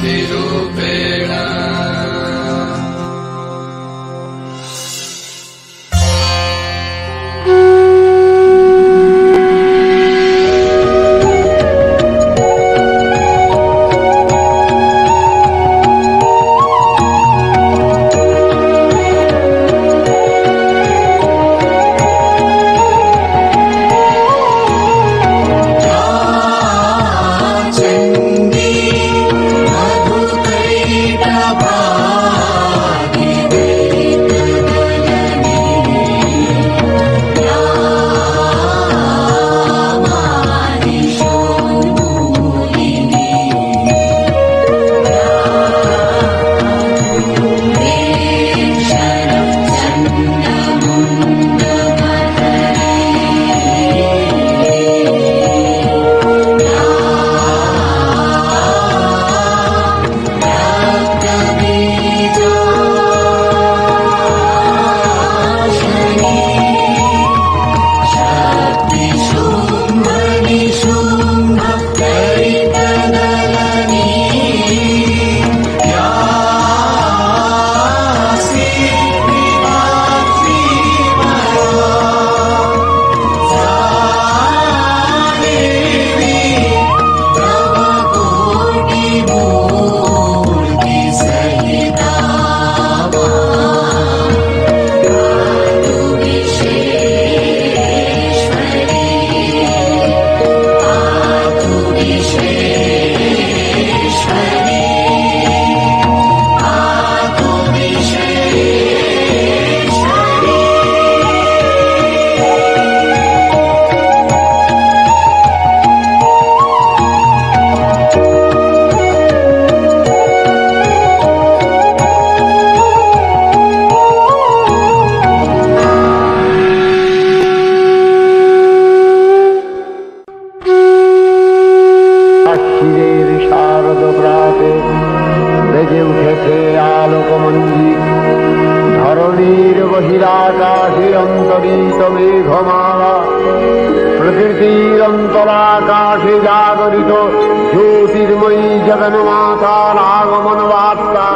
शक्तिरूपेण বহিরাকাশে অন্তরিত মেঘমালা, প্রকৃতির অন্তরাকাশে জাগরিত জ্যোতির্ময়ী জগন্মাতার আগমন বার্তা,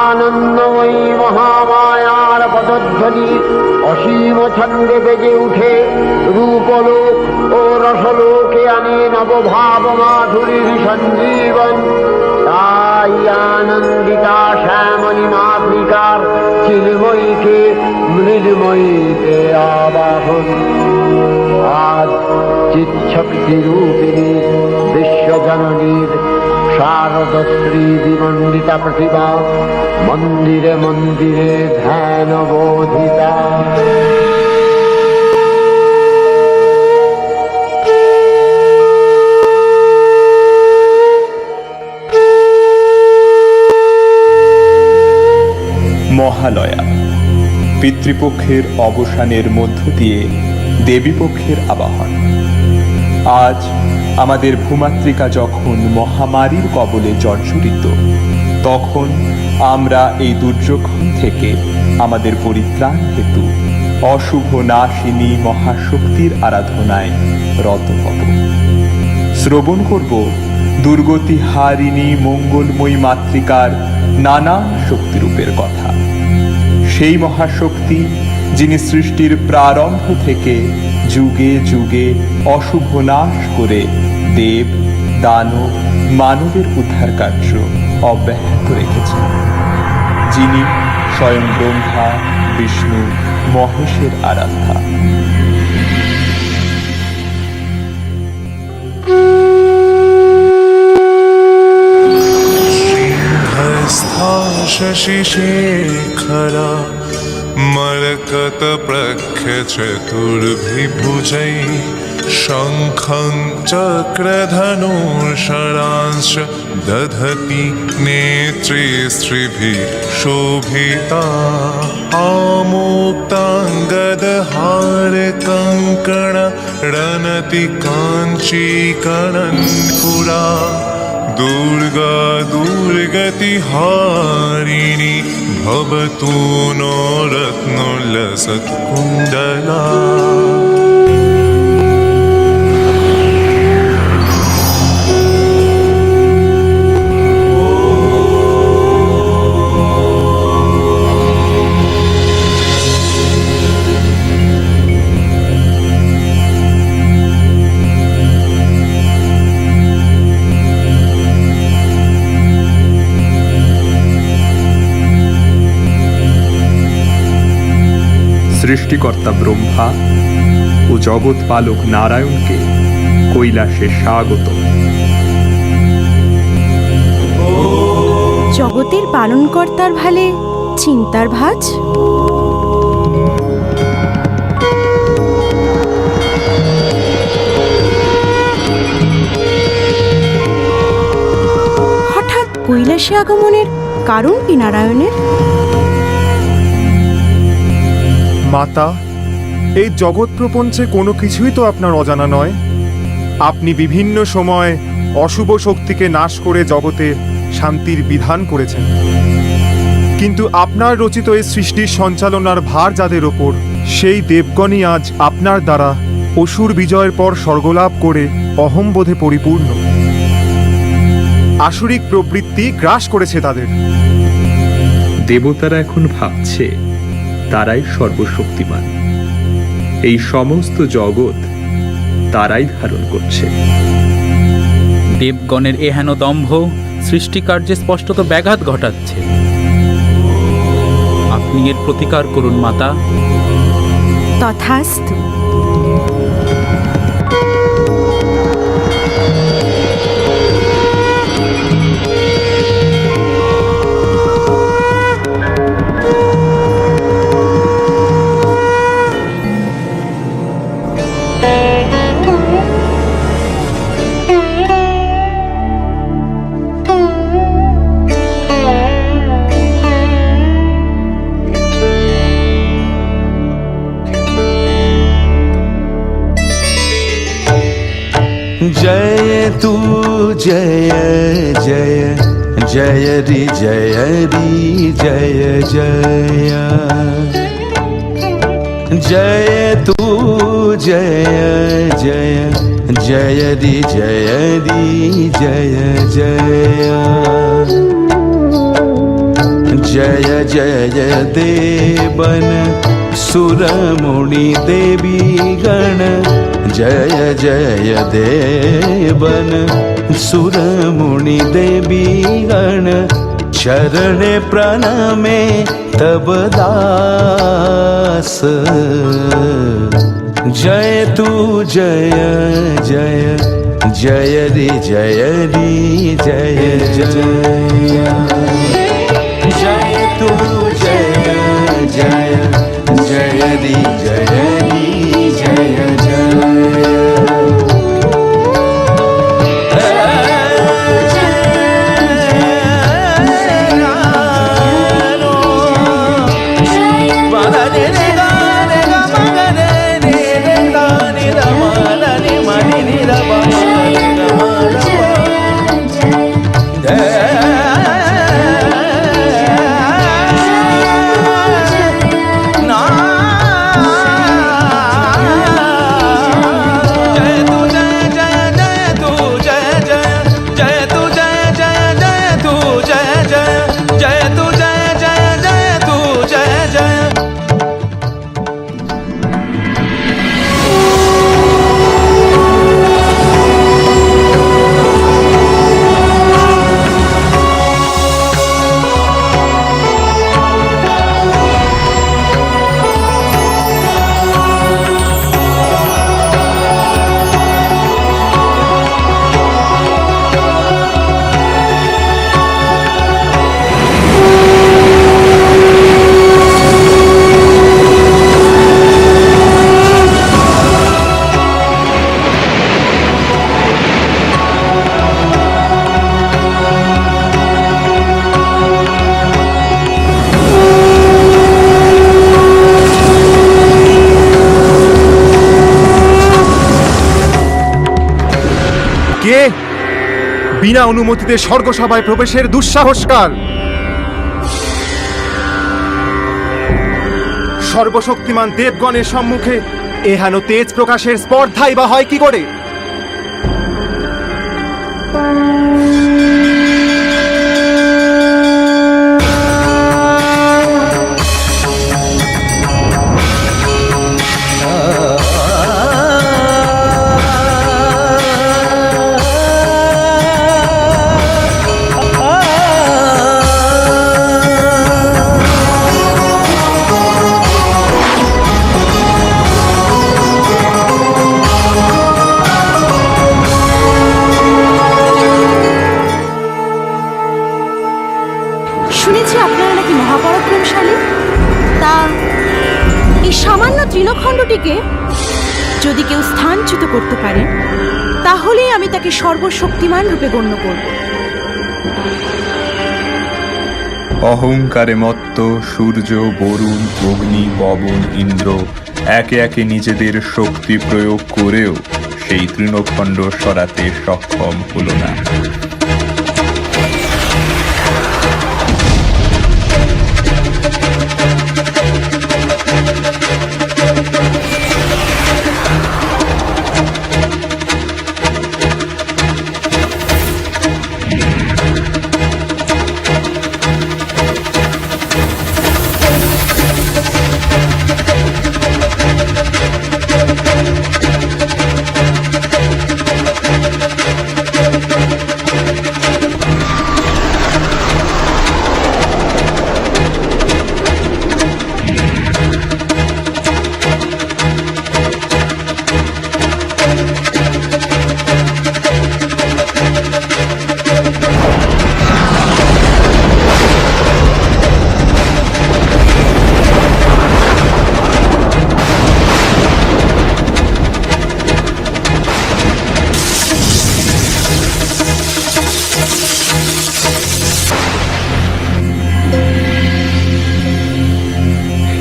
আনন্দময়ী মহামায়ার পদধ্বনি অসীম ছন্দে বেজে উঠে রূপলোক ও রসলোকে আনে নবভাব মাধুরীর সঞ্জীবন। তাই আনন্দিতা শ্যামলী মাতৃকার চিন্ময়ীকে মৃন্ময়ীতে আবাহন। আজ চিৎশক্তি রূপিণী বিশ্বজননীর শারদশ্রী বিমণ্ডিতা প্রতিভা মন্দিরে মন্দিরে ধ্যান বোধিতা। মহালয়া, পিতৃপক্ষের অবসানের মধ্য দিয়ে দেবীপক্ষের আবাহন। আজ আমাদের ভূমাতৃকা যখন মহামারীর কবলে জর্জরিত, তখন আমরা এই দুর্যোগ থেকে আমাদের পরিত্রাণ হেতু অশুভ নাশিনী মহাশক্তির আরাধনায় রত হব। শ্রবণ করব দুর্গতি হারিণী মঙ্গলময়ী মাতৃকার নানা শক্তিরূপের কথা। সেই মহাশক্তি যিনি সৃষ্টির প্রারম্ভ থেকে যুগে যুগে অশুভ নাশ করে দেব দানব মানবের উদ্ধার কার্য অব্যাহত রেখেছেন, যিনি স্বয়ং ব্রহ্মা বিষ্ণু মহেশের আরাধ্যা। शशिशेखरा मरकतप्रख्यचतुर्भिभुजै शङ्खं चक्रधनुर्षडांश्च दधति नेत्रे स्त्रिभिः शोभिता। आमुक्ताङ्गदहारकङ्कण रणति काञ्चीकरन्पुरा। दुर्गा दुर्गतिहारिणी भवतु नो रत्नोल्लसत्कुण्डला। ॐ সৃষ্টিকর্তা ব্রহ্মা ও জগৎ পালক নারায়ণকে কৈলাসে স্বাগত। জগতের পালনকর্তার ভালে চিন্তার ভাজ। হঠাৎ কৈলাসে আগমনের কারণ কি নারায়ণের? মাতা, এই জগৎ প্রপঞ্চে কোনো কিছুই তো আপনার অজানা নয়। আপনি বিভিন্ন সময় অশুভ শক্তিকে নাশ করে জগতে শান্তির বিধান করেছেন, কিন্তু আপনার রচিত এই সৃষ্টির সঞ্চালনার ভার যাদের ওপর, সেই দেবগণই আজ আপনার দ্বারা অসুর বিজয়ের পর স্বর্গলাভ করে অহংবোধে পরিপূর্ণ। আসুরিক প্রবৃত্তি গ্রাস করেছে তাদের। দেবতারা এখন ভাবছে তারাই সর্বশক্তিমান, এই সমস্ত জগৎ তারাই ধারণ করছে। দেবগণের এহেন দম্ভ সৃষ্টিকার্যে স্পষ্টত ব্যাঘাত ঘটাচ্ছে। আপনি এর প্রতিকার করুন মাতা। তথাস্তু। जय तू जय जय जय रि जय रि जय जय जय तू जय जय जय रि जय रि जय जय जय जय देवन सुर मुनि देवी गण जय जय देवन सुर मुनि देवी गण शरणे प्रणमे तब दास जय तू जय जय जय रि जय रि जय जय तू जय जय जय रि जय रि जय কে বিনা অনুমতিতে স্বর্গসভায় প্রবেশের দুঃসাহসকার? সর্বশক্তিমান দেবগণের সম্মুখে এহেন তেজ প্রকাশের স্পর্ধাই বা হয় কি করে? তৃণখণ্ডটিকে যদি কেউ স্থানচ্যুত করতে পারে, তাহলেই আমি তাকে সর্বশক্তিমান রূপে গণ্য করব। অহংকারে মত্ত সূর্য, বরুণ, অগ্নি, পবন, ইন্দ্র একে একে নিজেদের শক্তি প্রয়োগ করেও সেই তৃণখণ্ড সরাতে সক্ষম হলো না।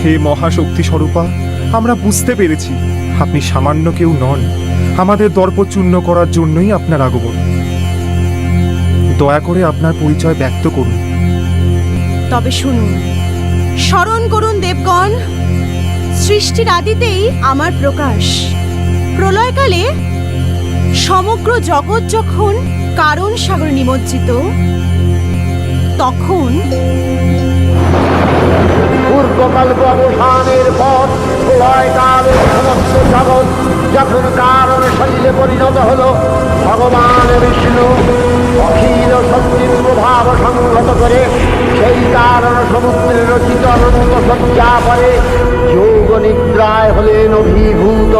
হে মহাশক্তি স্বরূপা, আমরা বুঝতে পেরেছি আপনি সামান্য কেউ নন। আমাদের দর্প চূর্ণ করার জন্যই আপনার আগমন। দয়া করে আপনার পরিচয় ব্যক্ত করুন। তবে শুনুন, স্মরণ করুন দেবগণ, সৃষ্টির আদিতেই আমার প্রকাশ। প্রলয়কালে সমগ্র জগৎ যখন কারণ সাগরে নিমজ্জিত, তখন পূর্বকল্প অবসানের পর প্রলয়কালের সমস্ত জগৎ যখন কারণ শৈলে পরিণত হল, ভগবান বিষ্ণু অখিল শক্তির প্রভাব সংহত করে সেই কারণ সমুদ্রের রচিত অনন্ত সজ্জা পরে যোগ নিদ্রায় হলেন অভিভূত।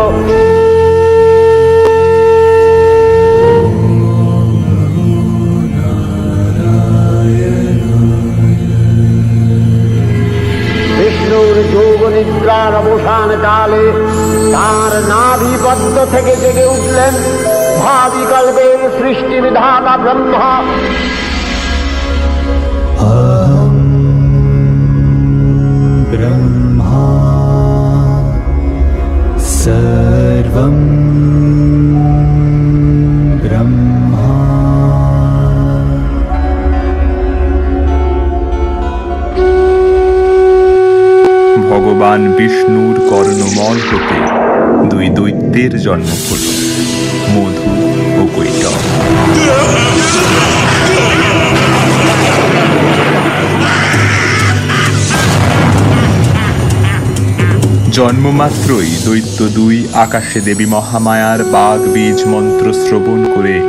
বিষ্ণুর যোগ নিদ্রার অবসান কালে তার নাভিপদ্ম থেকে জেগে উঠলেন ভাবি কল্পের সৃষ্টি বিধাতা ব্রহ্মা। ब्रह्मा सर्वं ब्रह्मा। ভগবান বিষ্ণুর কর্ণমল হতে দুই দৈত্যের জন্ম হল, মধু ও কৈটব। জন্মমাত্রই দৈত্য দুই আকাশে দেবী মহামায়ার বাগ বীজ মন্ত্র শ্রবণ করে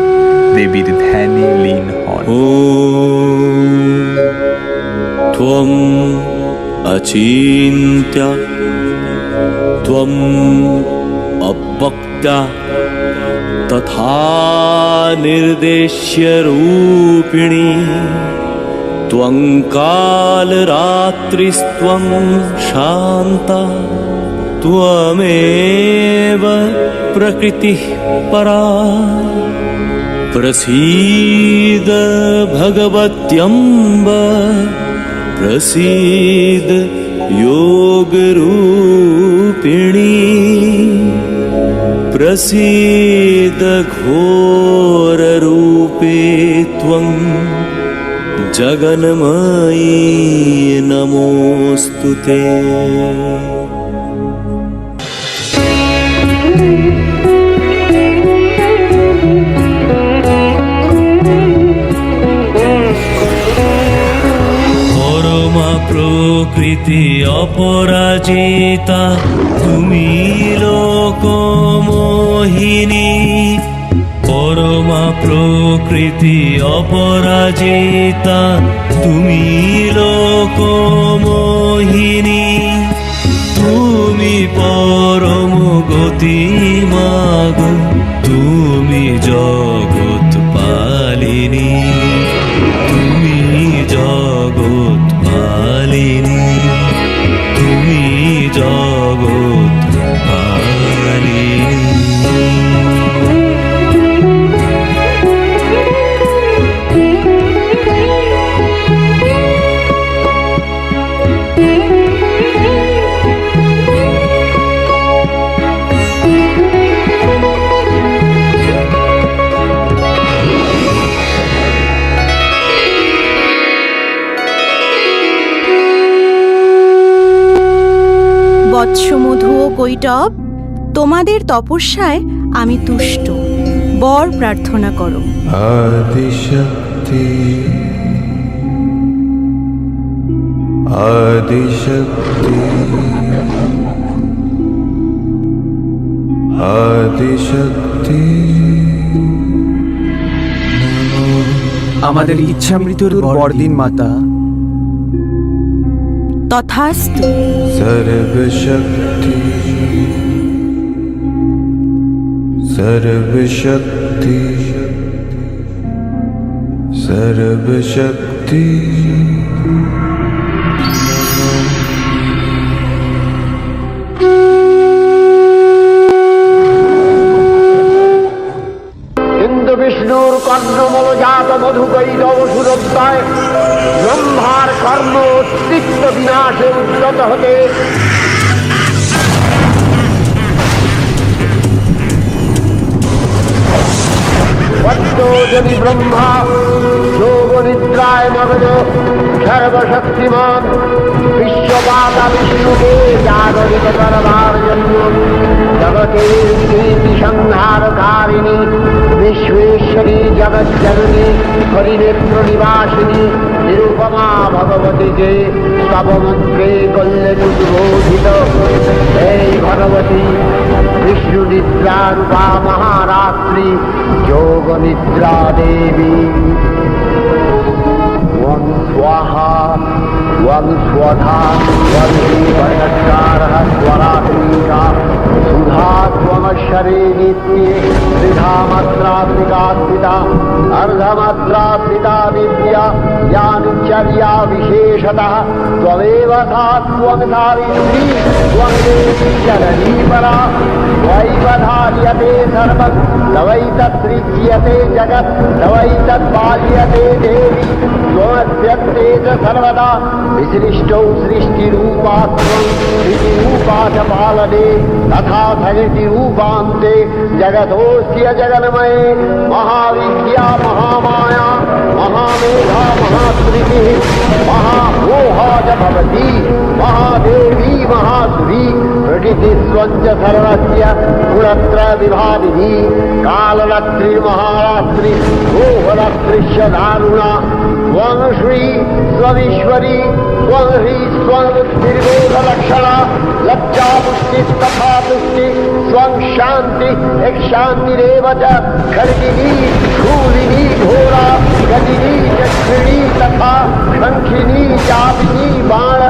দেবীর ধ্যানে লীন হন। त्वं अचिन्त्य त्वम् अवक्ता तथा निर्देश्य रूपिणी त्वं कालरात्रिस्त्वं शान्ता त्वमेव प्रकृतिः परा। प्रसीद भगवत्यम्ब प्रसीद योगरूपिणी प्रसीद घोररूपे त्वं जगन्मयी नमोऽस्तु ते। প্রকৃতি অপরাজিতা তুমি লোকমোহিনী। পরমা প্রকৃতি অপরাজিতা তুমি লোকমোহিনী। তুমি পরম গতি মাগ, তুমি জগৎ পালিনী। তুমি জগৎ পালিনী, তুমি জগৎ বৎস মধু ও কৈটব, তোমাদের তপস্যায় আমি তুষ্ট। বর প্রার্থনা করো। आदिशक्ति आदिशक्ति आदिशक्ति আমাদের ইচ্ছামৃত্যুর বরদিন মাতা। তথাস্তু। सर्वशक्ति सर्वशक्ति सर्वशक्ति ইন্দ্র বিষ্ণুর কর্ণমল জাত মধুকৈটব সুরত্তায় ব্রহ্মার কর্ম অস্তিত্ব বিনাশে উদ্যত হতে যদি ব্রহ্মা যোগ নিদ্রায় মগ্ন সর্বশক্তিমান বিশ্বপাতা বিষ্ণুকে জাগরিত করবার জন্য জগতের কীর্তি সংহারকারিণী বিশ্বেশ্বরী জগজ্জননী হরিনেত্র নিবাসিনী নিরুপমা ভগবতীকে স্তবমন্ত্রে করলেন উদ্বোধিত। এই ভগবতী বিষ্ণু নিদ্রা রূপা মহারাত্রি যোগ নিদ্রা দেবী। ওং স্বাহা ওং স্বধা ওং শ্রীবর্ণকারः स्वरात्मिका सुधा त्वमक्षरे नित्ये त्रिधामात्रात्मिकात्मिका अर्धमात्रात्मिका विद्या ज्ञानचर्या विशेषतः त्वमेव सा त्वं सावित्री त्वं देवी जननी परा त्वैवधार्यते सर्वं तवैतत्सृज्यते जगत् तवैतत्पाल्यते देवी त्वमस्यन्ते च सर्वदा विसृष्टौ सृष्टिरूपात्वं सृष्टिरूपा च पालने तथा धरितिरूपान्ते जगतोऽस्य जगन्मये महाविद्या महामाया महामेधा महास्मृतिः महामोहा च भवति महादेवी महासुरी प्रकृतिस्त्वं च सर्वस्य गुणत्रयविभादिनी कालरात्रिर्महारात्रि गोहरात्रिश्च दारुणा त्वं श्री त्वमीश्वरी त्वं ह्री त्वं बुद्धिर्वेदलक्षणा लज्जा पुष्टिस्तथा तुष्टि त्वं शान्ति एक शान्तिरेव च खड्गिनी शूलिनी घोरा गदिनी चक्रिणी तथा शङ्खिनी चापिनी बाण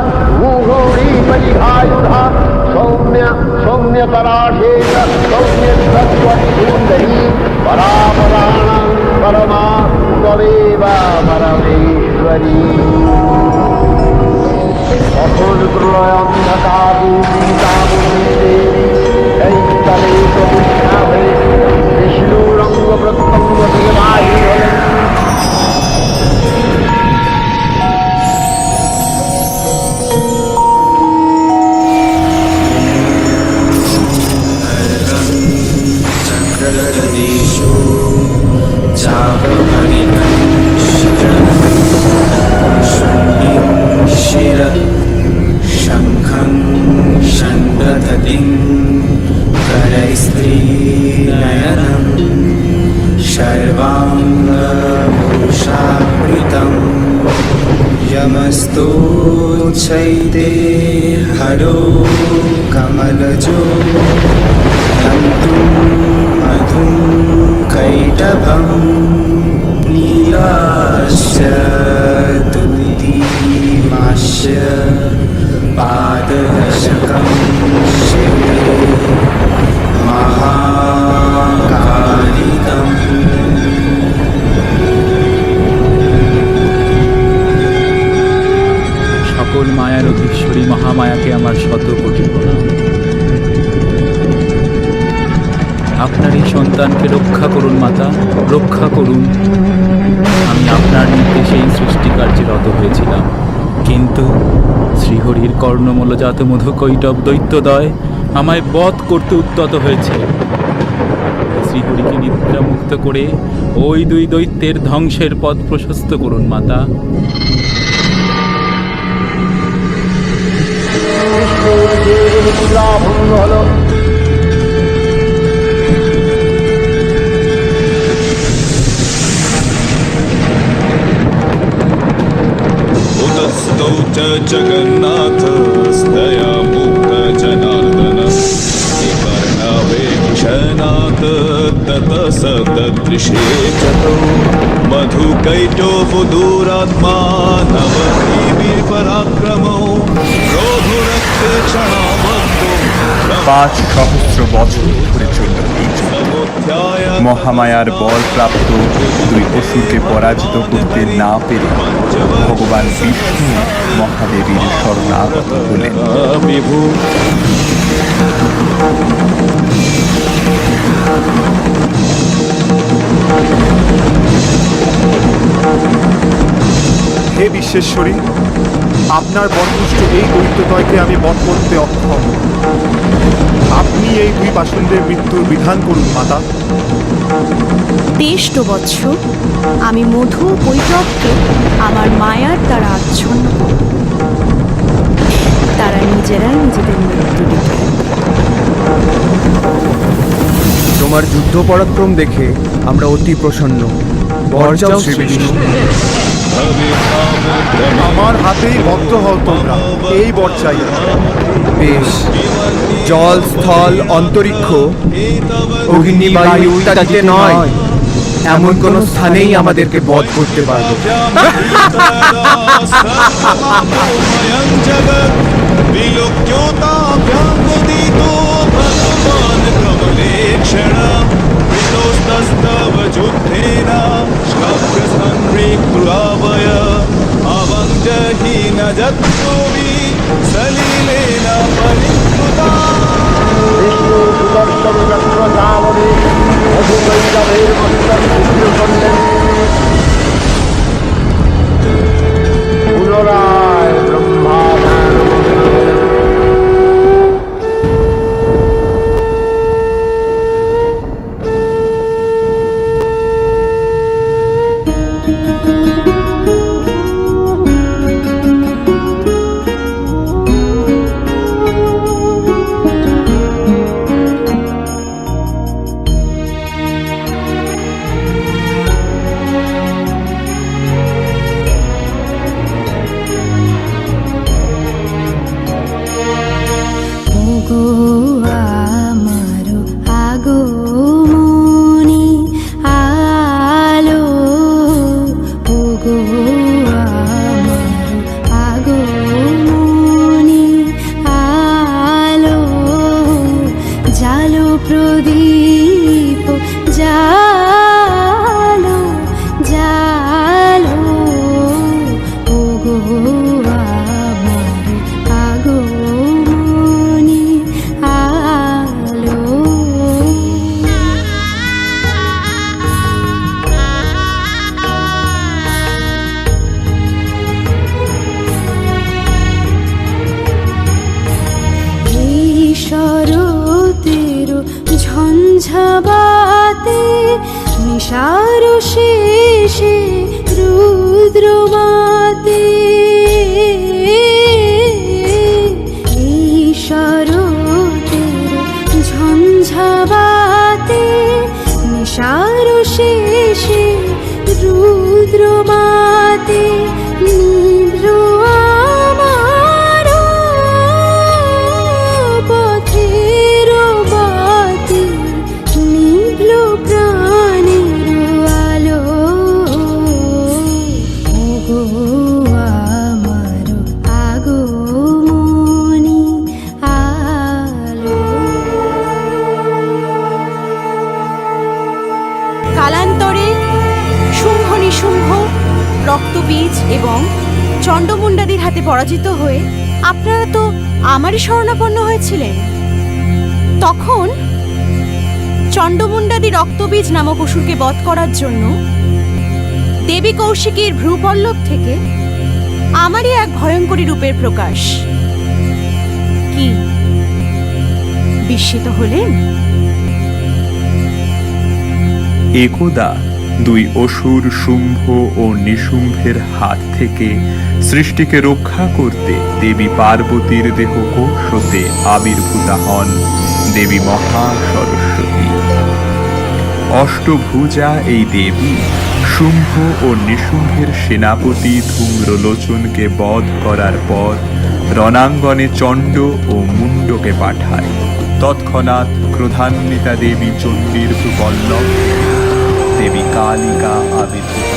मुहुरी परिघायुधा सौम्य सौम्यतराशेष सौम्यसत्त्वसुन्दरी परापराणां परमा त्वमेव परमेश्वरी। তখন প্রলয় অন্ধকার তলে প্রতিষ্ঠা হয়ে বিষ্ণুর অঙ্গ প্রত্যঙ্গ থেকে বাহির হলেন। चक्रदेशो शिर शङ्खं षण्डधतिं करैस्त्रीनयनं सर्वाङ्गभूषावृतं यमस्तोच्चैते हरो कमलजो हन्तुं मधुं कैटभं नीलाश्च तुदिमाश्य पादशकं शिवे महाकालिकम्। সকল মায়ার অধীশ্বরী মহামায়াকে আমার শত কোটি প্রণাম। আপনার এই সন্তানকে রক্ষা করুন মাতা, রক্ষা করুন। আমি আপনার নির্দেশেই সৃষ্টিকার্যে রত হয়েছিলাম, কিন্তু শ্রীহরির কর্ণমূলজাত মধুকৈটব দৈত্যদয় আমায় বধ করতে উদ্যত হয়েছে। শ্রীহরিকে নিদ্রামুক্ত করে ওই দুই দৈত্যের ধ্বংসের পথ প্রশস্ত করুন মাতা। বিষ্ণুর মুদ্রা ভঙ্গ হলো। उतस्तौ च जगन्नाथस्तया मुक्त जनार्दन कर्णवेक्षणात् ततः स ददृशे च तौ मधुकैटोपदूरात्मा नवपराक्रमौ रोधुरक्षणाबद्धो 5,000 বছর ধরে চলল এই যুদ্ধ। মহামায়ার বল প্রাপ্ত দুই অসুরকে পরাজিত করতে না পেরে ভগবান বিষ্ণু মহাদেবীর শরণাগত হলেন। বিভু হে বিশ্বেশ্বরী, আপনার বরপুষ্ট এই দৈত্যদয়কে আমি বধ করতে অক্ষম। আপনি এই দুই পাষণ্ডের মৃত্যুর বিধান করুন মাতা। 23 বৎস আমি মধু ও কৈটবকে আমার মায়ার দ্বারা আচ্ছন্ন করব। তারা নিজেরাই নিজেদের মৃত্যু ডেকে আনবে। তোমার যুদ্ধ পরাক্রম দেখে আমরা অতি প্রসন্ন। বর যাও শ্রী বিষ্ণু। আমার হাতেই বদ্ধ হও তোমরা, এই বর চাই। বেশ, জল স্থল অন্তরিক্ষ অগ্নি বায়ু ইত্যাদিতে নয়, এমন কোন স্থানেই আমাদেরকে বধ করতে পারবে। বিষ্ণু সুদর্শন চক্র ধাবনে মধুকৈটবের মস্তক ছিন্ন করলেন। পুনরায় ব্রহ্মা ধ্যান মগ্ন। ওগো আমারো আগমনী আলো, ওগো আমারো আগমনী আলো, জালো প্রদীপ জালো জালো, ওগো আমারো আগমনী আলো। এই শরতের ঝঞ্ঝাবাতে নিশার শেষে রুদ্রমাতে, এই শরতের ঝঞ্ঝাবাতে নিশার শেষে রুদ্রমাতে, নিভৃ আমার পথের বাতি, নিভৃ প্রাণের আলো, ওগো আমার আগমনী আলো। কালান্তরে শুম্ভ নিশুম্ভ, রক্তবীজ এবং চণ্ডমুণ্ডাদির হাতে পরাজিত হয়ে আপনারা তো আমারই শরণাপন্ন হয়েছিলেন। তখন চণ্ডমুণ্ডাদি রক্তবীজ নামক অসুরকে বধ করার জন্য দেবী কৌশিকীর ভ্রূপল্লব থেকে আমারই এক ভয়ঙ্করী রূপের প্রকাশ। কি বিস্মিত হলেন? একদা দুই অসুর শুম্ভ ও নিশুম্ভের হাত থেকে সৃষ্টিকে রক্ষা করতে দেবী পার্বতীর দেহকোষ হতে আবির্ভূতা হন দেবী মহা সরস্বতী। অষ্টভুজা এই দেবী শুম্ভ ও নিশুম্ভের সেনাপতি ধূম্রলোচনকে বধ করার পর রণাঙ্গনে চণ্ড ও মুণ্ডকে পাঠায়। তৎক্ষণাৎ ক্রোধান্বিতা দেবী চণ্ডীর প্রবল্লভ দেবী কালিকা আবির্ভূত।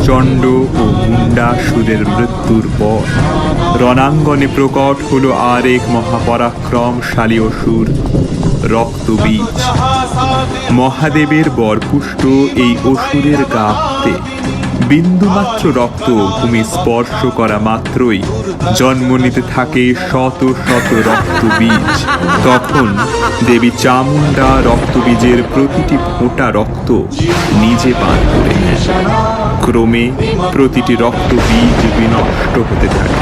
চণ্ড ও মুণ্ডাসুরের মৃত্যুর পর রণাঙ্গনে প্রকট হলো আর এক মহাপরাক্রমশালী অসুর, রক্তবীজ। মহাদেবের বরপুষ্ট এই অসুরের গা হতে বিন্দুমাত্র রক্ত ভূমি স্পর্শ করা মাত্রই জন্ম নিতে থাকে শত শত রক্তবীজ। তখন দেবী চামুণ্ডা রক্তবীজের প্রতিটি ফোঁটা রক্ত নিজে পান করে নেন। ক্রমে প্রতিটি রক্তবীজ বিনষ্ট হতে থাকে।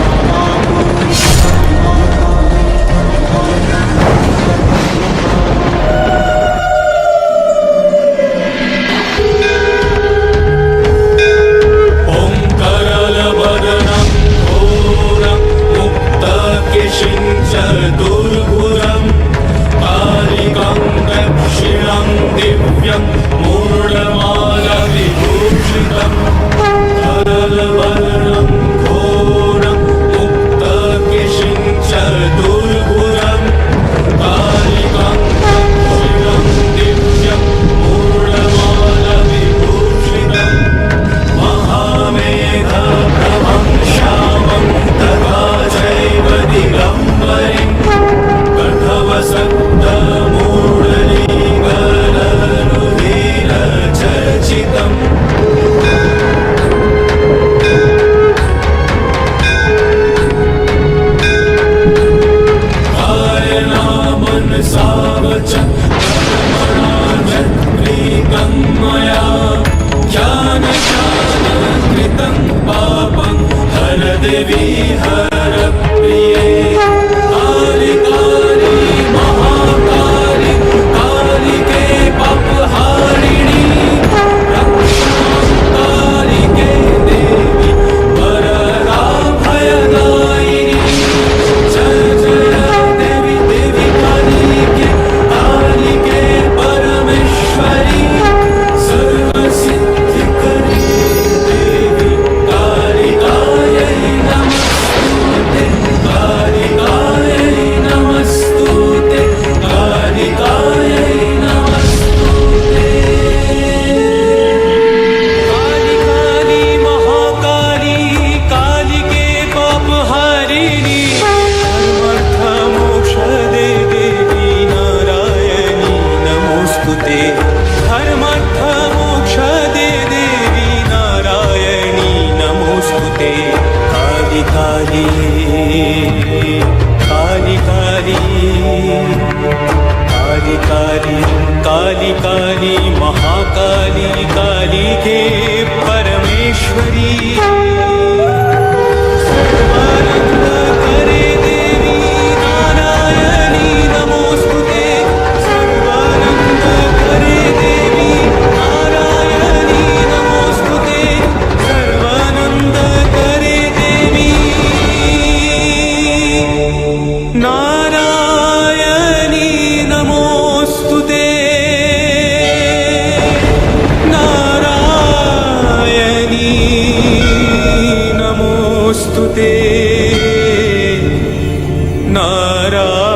नारायणी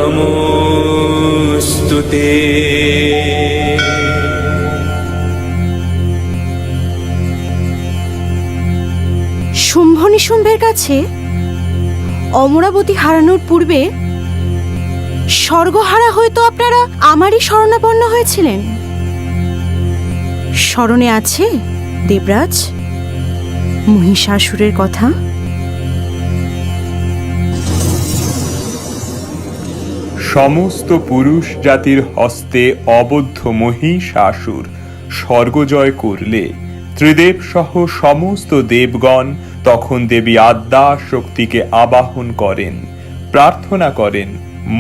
नमोऽस्तु ते। শুম্ভ নিশুম্ভের কাছে অমরাবতী হারানোর পূর্বে স্বর্গহারা হয়তো আপনারা আমারই শরণাপন্ন হয়েছিলেন। স্মরণে আছে দেবরাজ মহিষাসুরের কথা? সমস্ত পুরুষ জাতির হস্তে অবদ্ধ মহিষাসুর স্বর্গজয় করলে ত্রিদেব সহ সমস্ত দেবগণ তখন দেবী আদ্যা শক্তিকে আবাহন করেন, প্রার্থনা করেন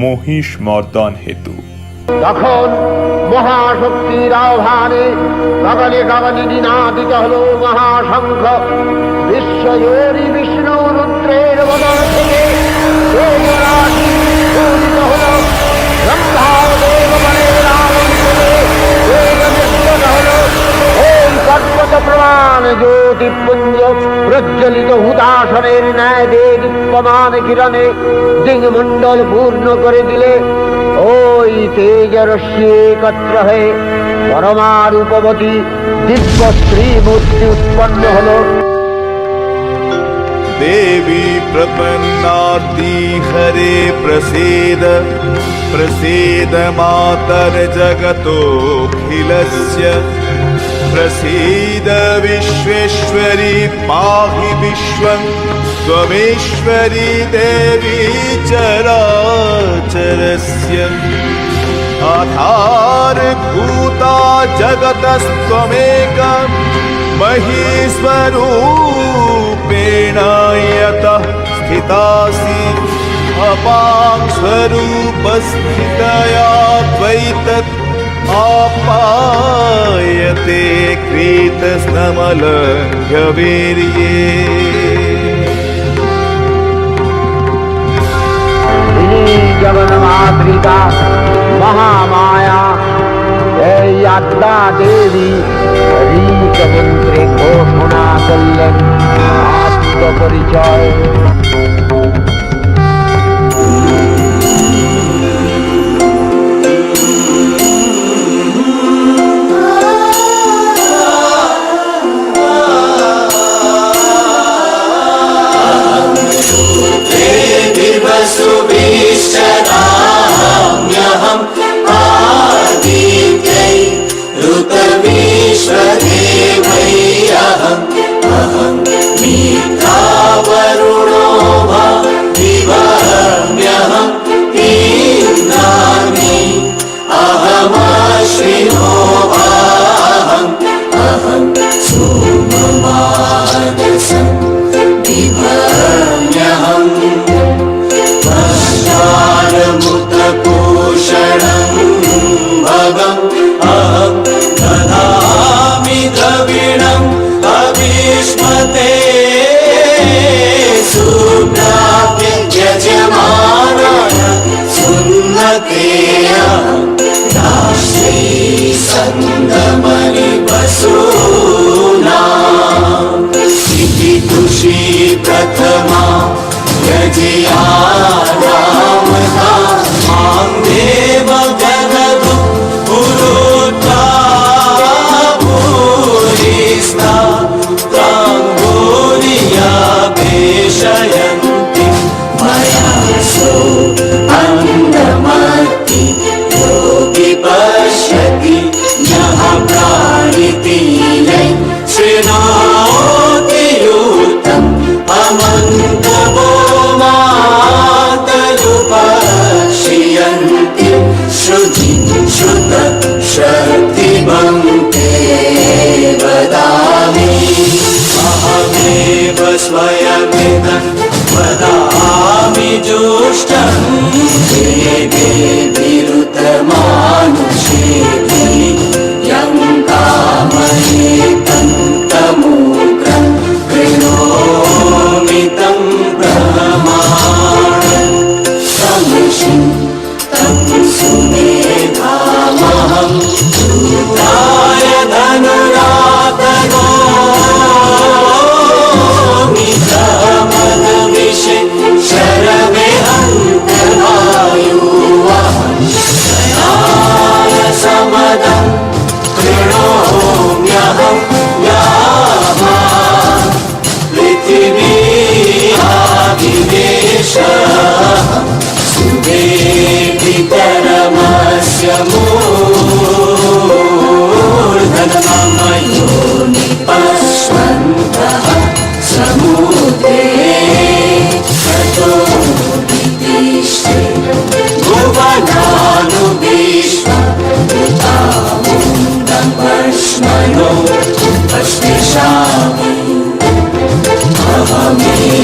মহিষ মর্দন হেতু। তখন মহাশক্তির আহ্বানে গগনে গগনে নিনাদিত হল মহাশঙ্খ। বিশ্বজোরি বিষ্ণু রুদ্রের বদন থেকে তেজরাশি পূরিত হল। ব্রহ্মা ও দেবগণের আনন্দে তেজ বিস্ফোট হল। ওই পর্বত প্রমাণ জ্যোতিপুঞ্জ প্রজ্বলিত হুতাসনের ন্যায় দীপ্যমান কিরণে দিগমণ্ডল পূর্ণ করে দিলে ওই তেজরশ্মি একত্র হয়ে পরমারূপবতী দিব্য শ্রীমূর্তি উৎপন্ন হল। देवी प्रपन्नार्ति हरे प्रसीद प्रसीद मातर जगतोऽखिलस्य प्रसीद विश्वेश्वरी पाहि विश्वं त्वमेश्वरी देवी चराचरस्य आधारभूता जगतस्त्वमेका महीस्वरूपेण यतः स्थितासि अपां स्वरूपस्थितया त्वयितत् आपायते कृतस्तमलङ्घ्यवीर्ये। जगन्मातृका महामाया এই আদ্যা দেবী ঋক মন্ত্রে ঘোষণা করলেন আত্মপরিচয়। प्रथमा यजिया राम मां देव जगदु पुरुता भूरिस्ता तांगोलिया पेशयन्ति मया सो अंधमति योगी पश्यति यः प्राणिति लय श्रीनाति युतं अमन्तवो मातरुपश्यन्ति श्रुति श्रुत शक्तिमन्ते वदामि अहमेव स्वयमिदं वदामि जुष्टं देवे विरुतमानुषेभि यं कामये तं तमुग्रं कृणोमि तं प्रमाणं तमुषिं तं सुमेधामहं दूताय धनुरातनोमि तमद्विषे शरमे हन्तवायुः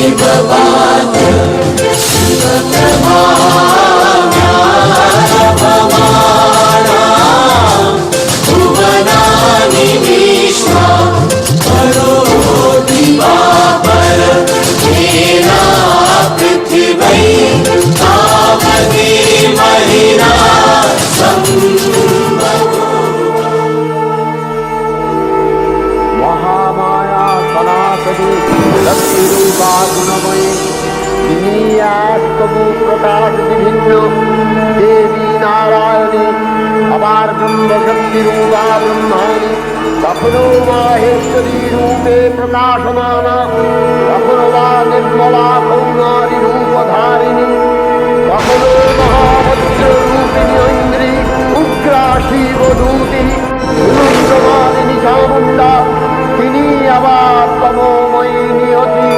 शिववाद्य शिवप्रभाम्यारभमाणा भुवनानि विश्वा करोति वापर हेना पृथिवै तावती महिना महामाया सनातनी शक्तिरूपा गुणमयी তিনি এক তবু প্রকাশ বিভিন্ন দেবী নারায়ণী আবার ব্রহ্মশক্তি রূপা ব্রহ্মাণী কখনো মাহেশ্বরী রূপে প্রকাশমানা কখনো বা নির্মলা কৌমারী রূপধারিণী কখনো মহাভদ্র রূপিণী ঐন্দ্রী উগ্রা শিবদূতি রুদ্রমালিনী চামুণ্ডা তিনি আবার তমোময়ী নিয়তি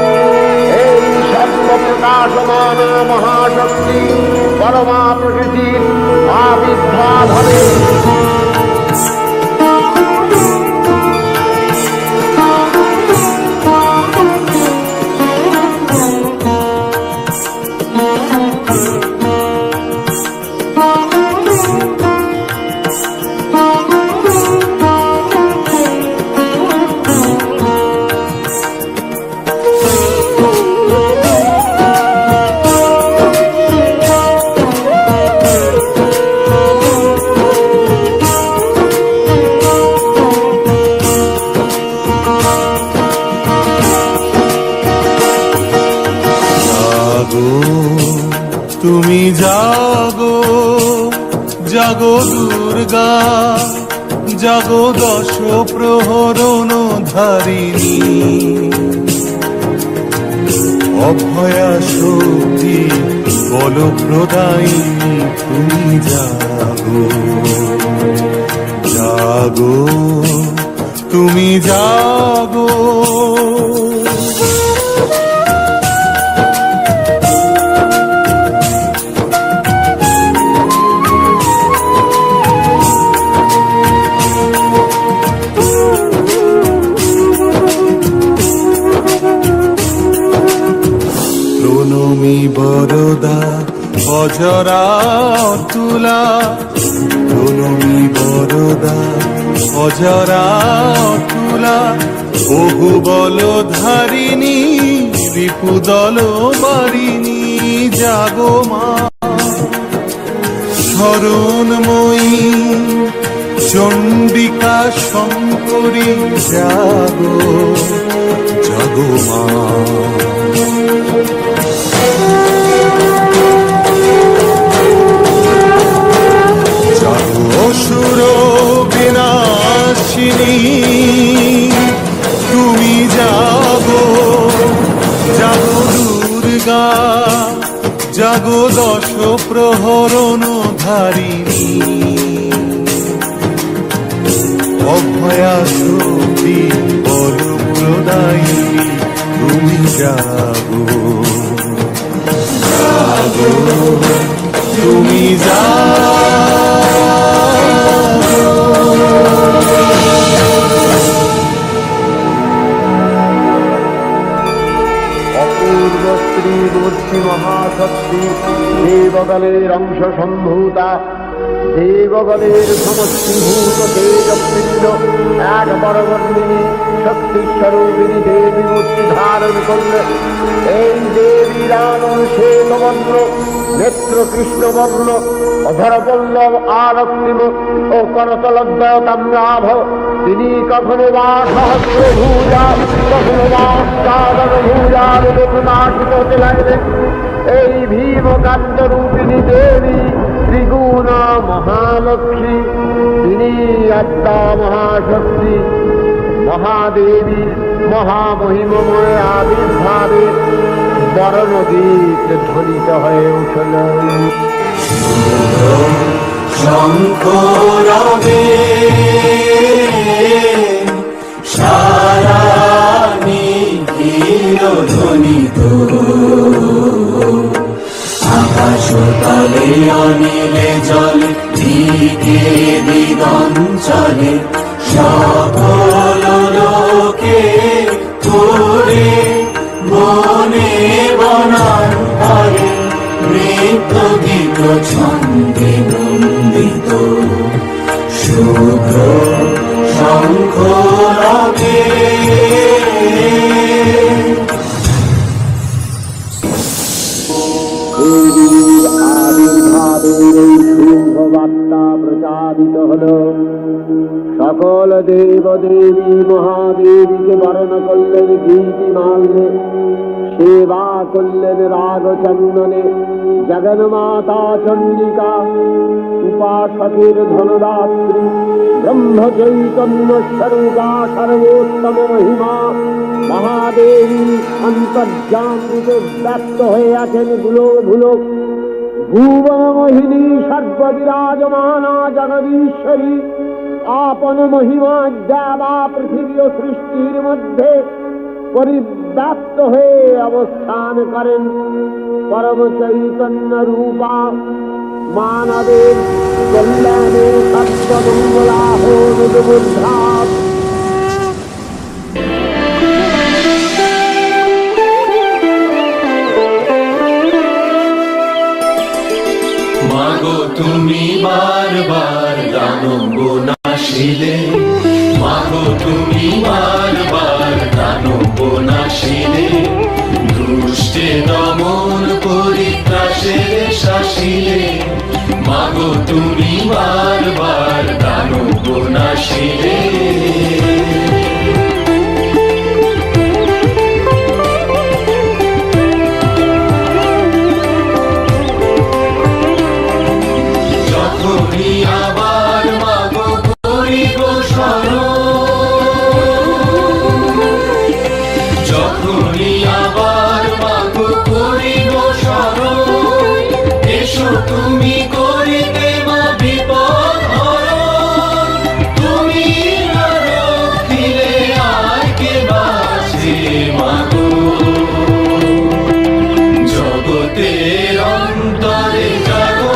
এই সর্বপ্রকাশমান মহাশক্তি পরমা প্রকৃতির আবির্ভাব হবে। তুমি জাগো জাগো দুর্গা জাগো দশ প্রহরণ ধারিণী অভয়া শক্তি বল প্রদায়িনী তুমি জাগো জাগো তুমি জাগো প্রণমী বরদা অজরা তুলা প্রণমী বরদা অজরা তুলা বহু বল ধারিণী রিপুদল বারিণী জাগো মা শরণময়ী চণ্ডিকা শঙ্করী জাগো জাগো মা অসুর বিনাশিনী তুমি জাগো জাগো দুর্গা জাগো দশ প্রহরণ ধারিণী অভয়া শক্তি বল প্রদায়িনী তুমি জাগো জাগো তুমি অপূর্ব স্ত্রী বুদ্ধি মহাশক্তি দেবগণের অংশ সম্ভূতা দেবগণের সমষ্টিভূত তেজপিণ্ড এক বরবর্ণিনী শক্তিস্বরূপিণী দেবী মূর্তি ধারণ করলে এই দেবীর আনন শ্বেতবর্ণ নেত্র কৃষ্ণবর্ণ অধরপল্লব আরক্তিম ও করতলদ্বয় তাম্রাভ তিনি কখনো বা সহস্রভূজা কখনো বা অষ্টাদশভূজার প্রকাশিত হতে লাগলেন। এই ভীমকান্ত রূপিণী দেবী ত্রিগুণা মহালক্ষ্মী তিনি আদ্যা মহাশক্তি মহাদেবী মহামহিমময় আবির্ভাবে বরণগীত ধ্বনিত হয়ে উঠল। শঙ্করবে সারা নিখিল ধ্বনিত আকাশ তলে অনিলে জলে দিকে দিগঞ্চলে সকল লোকে তোরে মনে ছন্দে নন্দিত শুভ্র শঙ্খ রাগে দেবীর আবির্ভাবের এই শুভ বার্তা প্রচারিত হল। সকল দেব দেবী মহাদেবীকে বরণ করলেন গীতি মাল্যে, সেবা করলেন রাগ চন্দনে। জগন্মাতা চণ্ডিকা উপাসকের ধনদাত্রী ব্রহ্ম চৈতন্য স্বরূপা সর্বোত্তম মহিমা মহাদেবী অন্তর্যান রূপে ব্যক্ত হয়ে আছেন ভুলক ভুলক। ভুবন মোহিনী সর্ববিরাজমানা জগদীশ্বরী আপন মহিমা দেবা পৃথিবী ও সৃষ্টির মধ্যে পরিব্যাপ্ত হয়ে অবস্থান করেন। পরম চৈতন্য রূপা মানবের কল্যাণে সর্বমঙ্গলাহ বুদ্ধা। মাগো তুমি বারবার দানব নাশিলে, মাগো তুমি বারবার দানব নাশিলে, দুষ্টে দমন পরিত্রাসের শাসিলে, মাগো তুমি বারবার দানব নাশিলে। আবার মাগো করিব স্মরণ, যখনই আবার মাগো করিব স্মরণ, এসো তুমি করিতে মা বিপদ হরণ। তুমি না রক্ষিলে আর কে বাঁচে মাগো, জগতের অন্তরে জাগো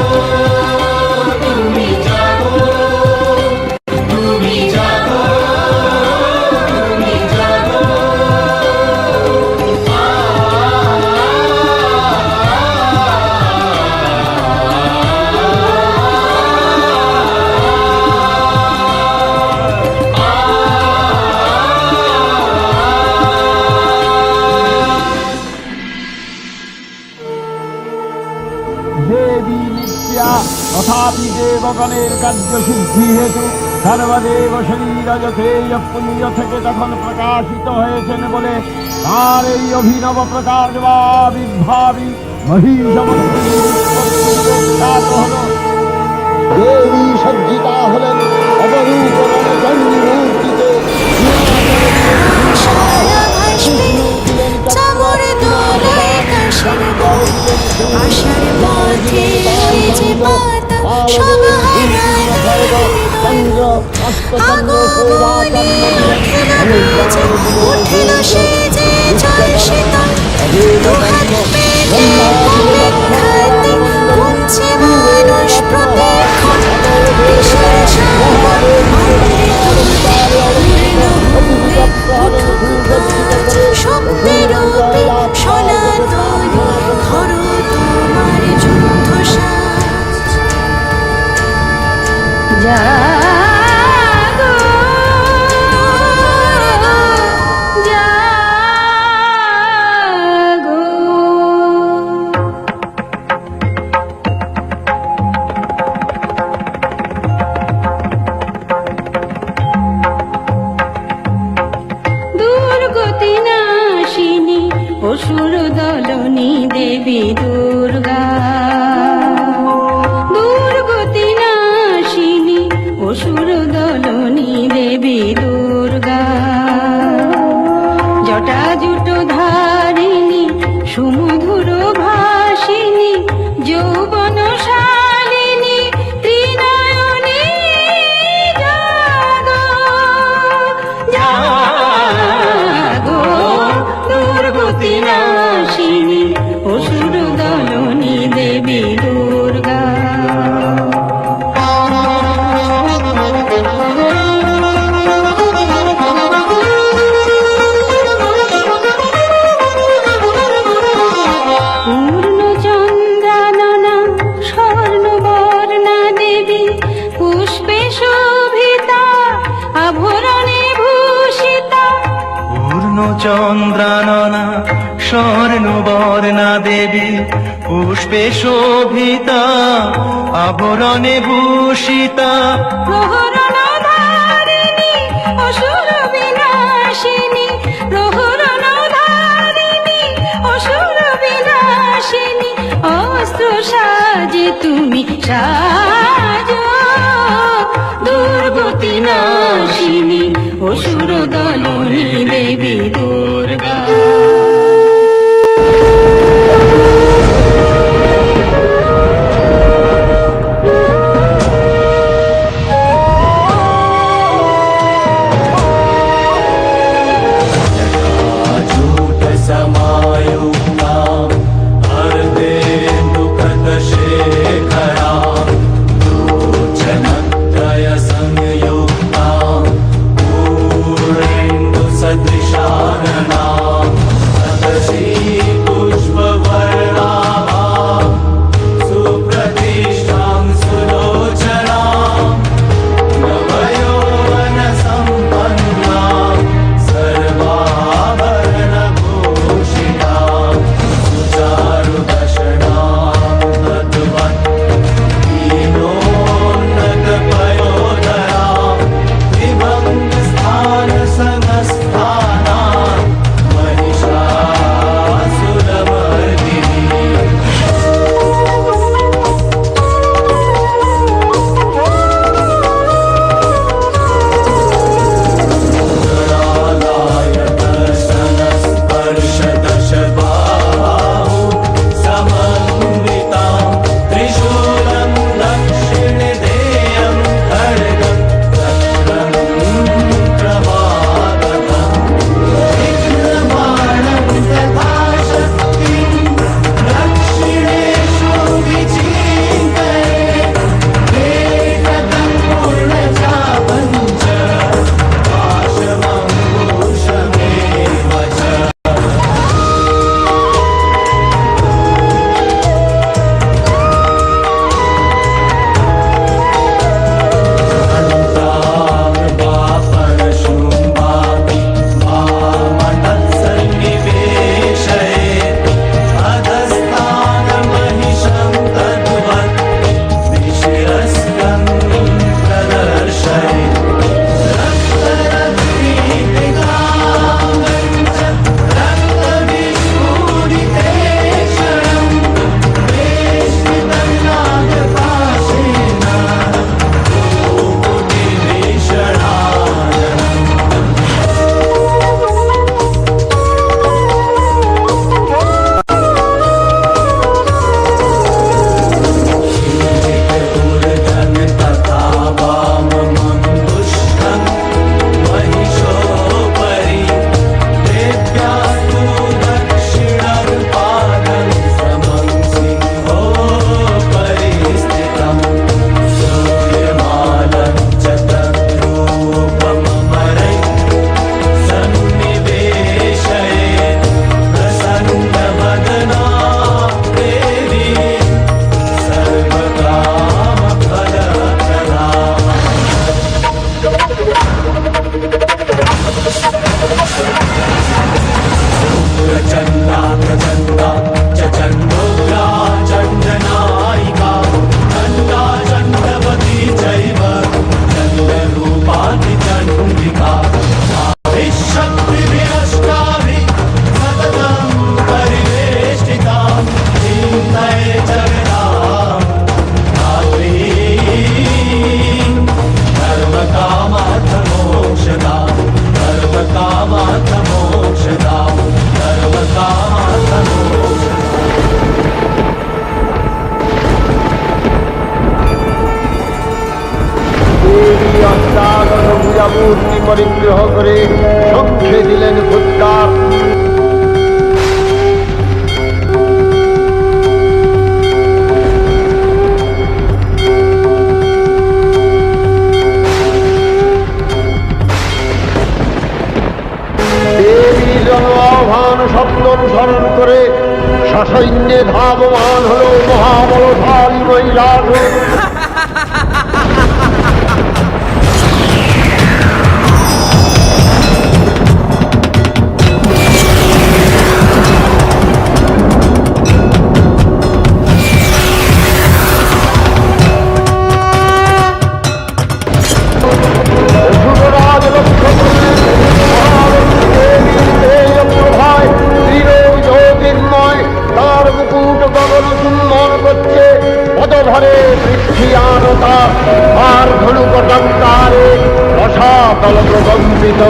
দেবী নিত্যা তথাপি দেবগণের কার্যসিদ্ধি হেতু সর্বদেব শরীরজতে পুণ্য থেকে তখন প্রকাশিত হয়েছেন বলে তার এই অভিনব প্রকাশ বা বিভাবী মহিষমখ্যাত হল। দেবী সজ্জিতা হলেন অবরূপ মূর্তিতে। আশার পথে সেজে পাতা উঠিল সেজে জল শীতল দুহাত পেতে খাতে গুনছে মানুষ প্রতিক্ষণ ঈশ্বর সম্বল স্বপ্নের রূপে সনাতনী ধর তোমার যুদ্ধ সাজ। জাগো জাগো দুর্গতি নাশিনী অসুর দলনী দেবী দুর্গা, দুর্গতি নাশিনী অসুর দলনী দেবী দুর্গা, জটা জুটো ধারিণী সুমধুর ভাসিনী যৌবন শালিনী ত্রিনয়নী জাগো জাগো দুর্গতি নাশিনী অসুর দলনী দেবী দুর্গা। পূর্ণ চন্দ্রাননা চন্দ্রাননা স্বর্ণবর্ণা দেবী পুষ্পে শোভিতা আভরণে ভূষিতা প্রহরণধারিণী অসুর বিনাশিনী প্রহরণধারিণী অসুর বিনাশিনী অস্ত্র সাজে তুমি সাজো দুর্গতি নাশিনী অসুর দলনী দেবী দুর্গা जटाजूट समायुक्ता अर्धेन्दुकृतशेखरा लोचनत्रय संयुक्ता पूर्णेन्दुसदृशानना सदशी पुष्पवर्णा सुप्रतिष्ठां सुलोचना नवयौवनसम्पन्ना सर्वाभरणभूषिता सुचारुदशना तद्वत् दीनोन्नतपयोधरा विभङ्गस्थानसंस्थाना महिषासुरमर्दिनी स्पर्शदशबाहु समन्विता त्रिशूलं दक्षिणे देयं खड्गं चक्रं प्रभातकम् विघ्नबाणं तथा शक्तिं दक्षिणेषु विचिन्तये वेदतं पूर्णचापं च पाशमङ्कुशमेव च परशुम्बाति वामतत्सन्निवेशयेत् अधस्थानमहिषं तद्वत् विशिरस्कं प्रदर्शयेत् रक्तरक्तीपिताम्बरं च रक्तविस्फुरितेक्षणं वेष्टितं नागपाशेन तथा वाममङ्गुष्ठं महिषोपरि देव्यास्तु दक्षिणं पादं समं सिंहोपरि स्थितम् सूर्यमालं च तद्रूपममरैः सन्निवेशयेत् प्रसन्नवदना देवी सर्वकामफलप्रदा प्रचण्डा प्रचण्डा च चण्डोग्रा चण्डनायिका चण्डा चण्डवती चैव चण्डरूपाति चण्डिका शक्तिभिरष्टाभिः सततं परिवेष्टिता चिन्तये जगदां धात्रीं सर्वकामार्थमोक्षदा सर्वकामार्थमोक्षदा सर्वकामार्थमोक्षदा দেবী অষ্টাদশ ভুজামূর্তি পরিগ্রহ করে শঙ্খে দিলেন ফুৎকার। দেবী জন আহ্বান শব্দ অনুসরণ করে সসৈন্যে ধাবমান হল মহাবলধারী মহিষাসুর। ধরে পৃথিবীয়ানতা আর ধনুকটঙ্কারে রসাতল প্রকম্পিত।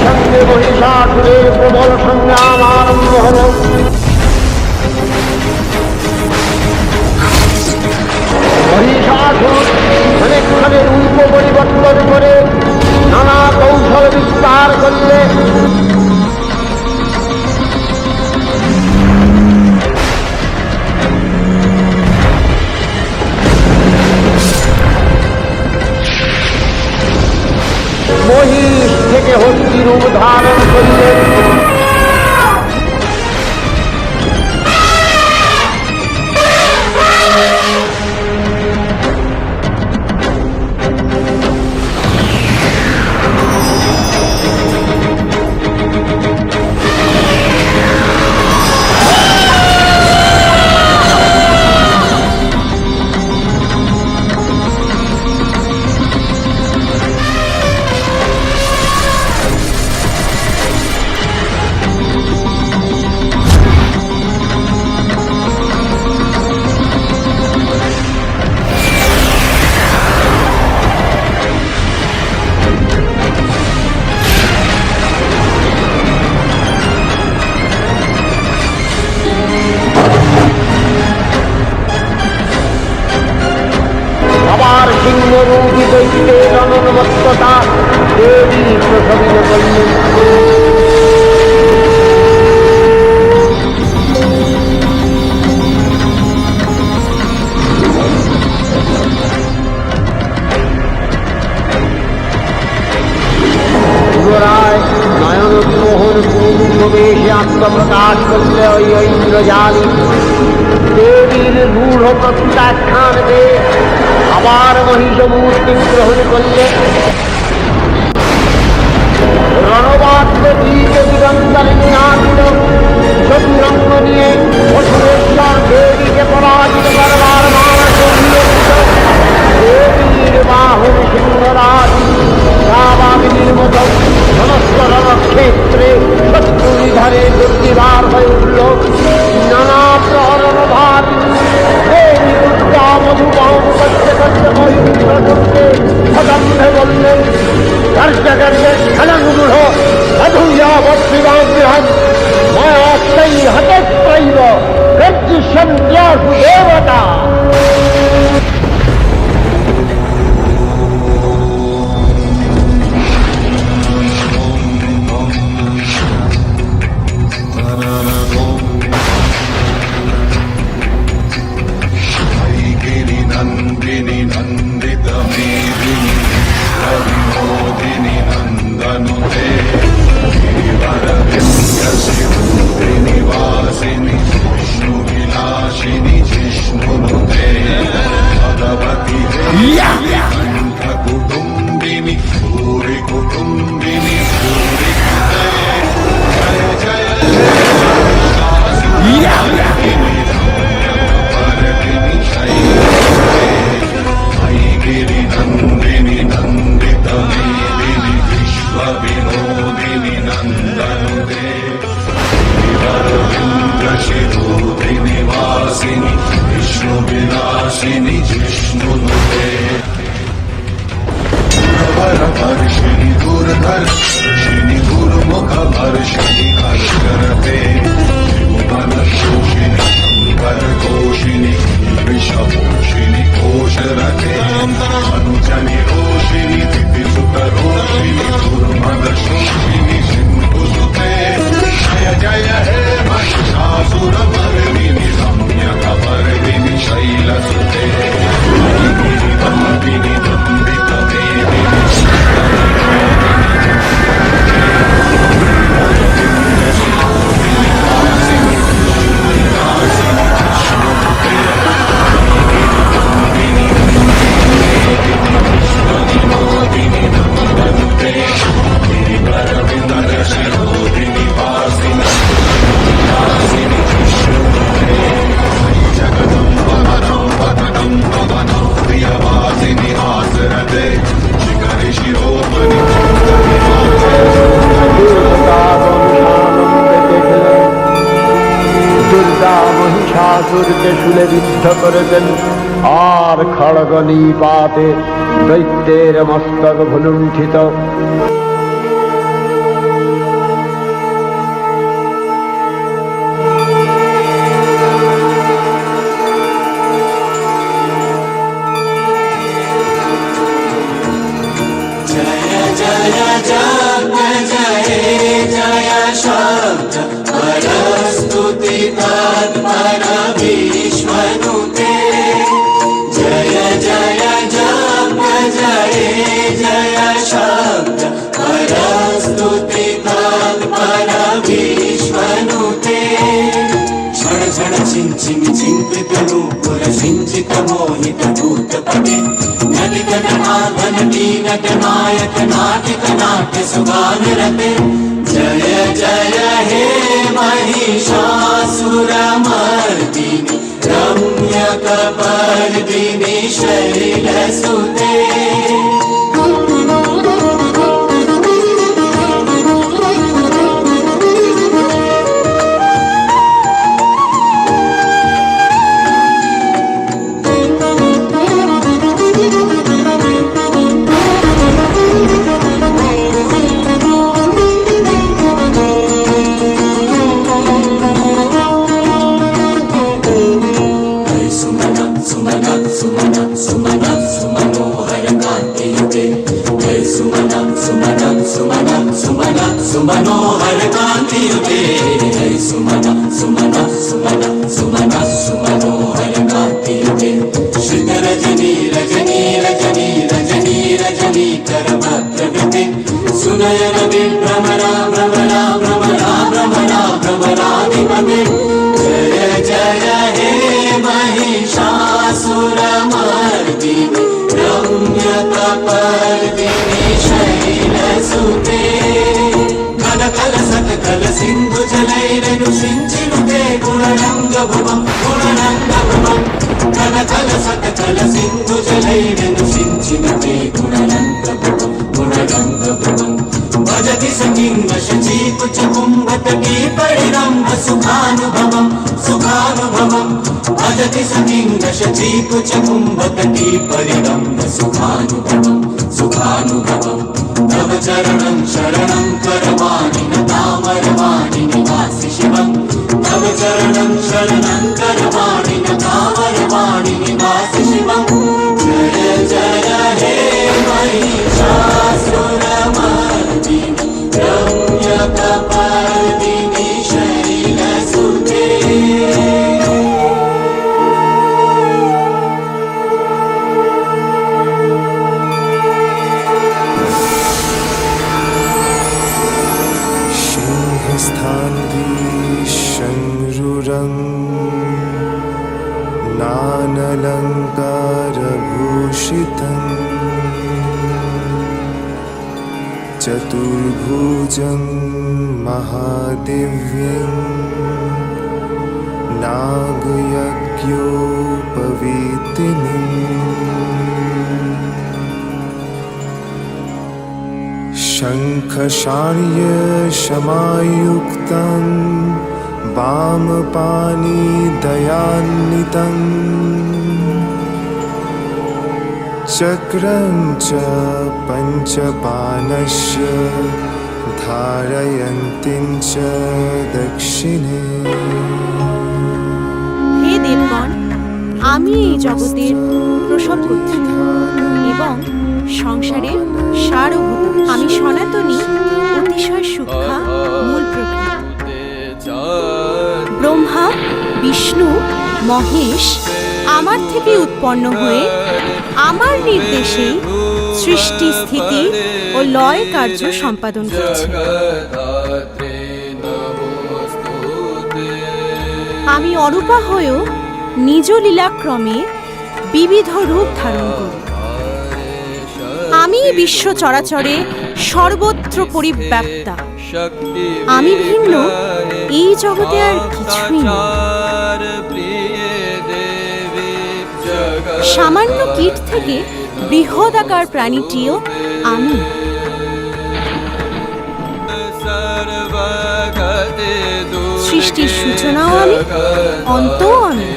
সঙ্গে মহিষাসুরের প্রবল সংগ্রাম আরম্ভ হল। মহিষাসুর অনেকখানে রূপ পরিবর্তন করে নানা কৌশল বিস্তার করলে মহিষ থেকে হস্তি রূপ ধারণ করলেন। আবার সিংহরূপী দৈত্যের অনন্যতা দেবী প্রসবিত করলেন। পুনরায় নয়নোন্মোহন পূর্ণবেশে আত্মপ্রকাশ করলে ওই ঐন্দ্রজালী দেবীর রূঢ় প্রত্যাখ্যান পেয়ে আবার মহিষ মূর্তি গ্রহণ করলে রণবাদ্য দীপে দিগন্তরে নিয়ামিত চতুরঙ্গ নিয়ে অসুরেশ্বর দেবীকে পরাজিত করবার মানস দেবীর বাহুর সিংহরাজ রাবাগ্নির মতো সমস্ত রণক্ষেত্রে শত্রু নিধারে দুর্দিবার হয়ে উঠল। নানা প্রহরণ ভাত দেবী দুর্গা মধুবাম করতে করতে মহিষাসুরকে সদম্ভে বললেন, কার্যকার্যে খেলানুগূঢ় অধুয়াবৎসিবাগ্রহণ ময়াস্তৈ হতস্ত্রৈব গর্জিষ্যন্ত্যাসু দেবতা। गिरिनन्दिनि नन्दितमेदिनि रविनोदिनि नन्दनुते श्रीवरविन्द्यसिरुद्रिनिवासिनि विष्णुविलासिनि जिष्णुनुते অসুরকে শুলে বিদ্ধ করেছেন, আর খড়গ নিপাতে দৈত্যের মস্তক ভুলুণ্ঠিত। नायक नाटिक नाट्य सुगान रते जय जय हे महिषासुरमर्दिनि रम्यकपर्दिनि शैलसुते। सुमनोहर कांतियुते सुमन सुमन सुमन सुमन सुमनोहर कांतियुते श्रित रजनी रजनी रजनी रजनी रजनी करभद्रवृते सुनयन विभ्रमरा भ्रमरा भ्रमरा भ्रमरा भ्रमराधिपते जय जय हे महिषासुरमर्दिनि रम्यकपर्दिनि शैलसुते। कल सकल सिंधु जलैरनु सिंचिनुते गुणरंग भुवं कल कल सकल सिंधु जलैरनु सिंचिनुते गुणरंग भुवं भजति सकिंग शचीकुच कुंभतटी परिरंभ सुखानुभवं भजति सकिंग शचीकुच कुंभतटी परिरंभ सुखानुभवं तव चरणं शरणं करवाणि न तामरवाणि निवासि शिवं तव चरणं शरणं करवाणि न तामरवाणि निवासि शिवं जय जय हे महिषासुरमर्दिनि रम्यकपर्दिनि शैलसुते। नानलङ्कारभूषितम् चतुर्भुजं महादिव्यं नागयज्ञोपवीतिनीं शङ्खशार्यशमायुक्तं वामपाणिदयान्वितं चक्रं च पञ्चबाणस्य धारयन्तीं च दक्षिणे। হে দেবগণ, আমি এই জগতের প্রসবকর্ত্রী এবং সংসারের সারভূত। আমি সনাতনী, অতিশয় সূক্ষ্মা, মূল প্রকৃতি। ব্রহ্মা, বিষ্ণু, মহেশ আমার থেকে উৎপন্ন হয়ে আমার নির্দেশেই সৃষ্টি, স্থিতি ও লয় কার্য সম্পাদন করছে। আমি অরূপা হয়েও নিজ লীলাক্রমে বিবিধ রূপ ধারণ করি। আমি বিশ্ব চরাচরে সর্বত্র পরিব্যাপ্তা। আমি ভিন্ন এই জগতে আর কিছুই নেই। সামান্য কীট থেকে বৃহদাকার প্রাণীটিও আমি। সৃষ্টির সূচনাও আমি, অন্তও আমি।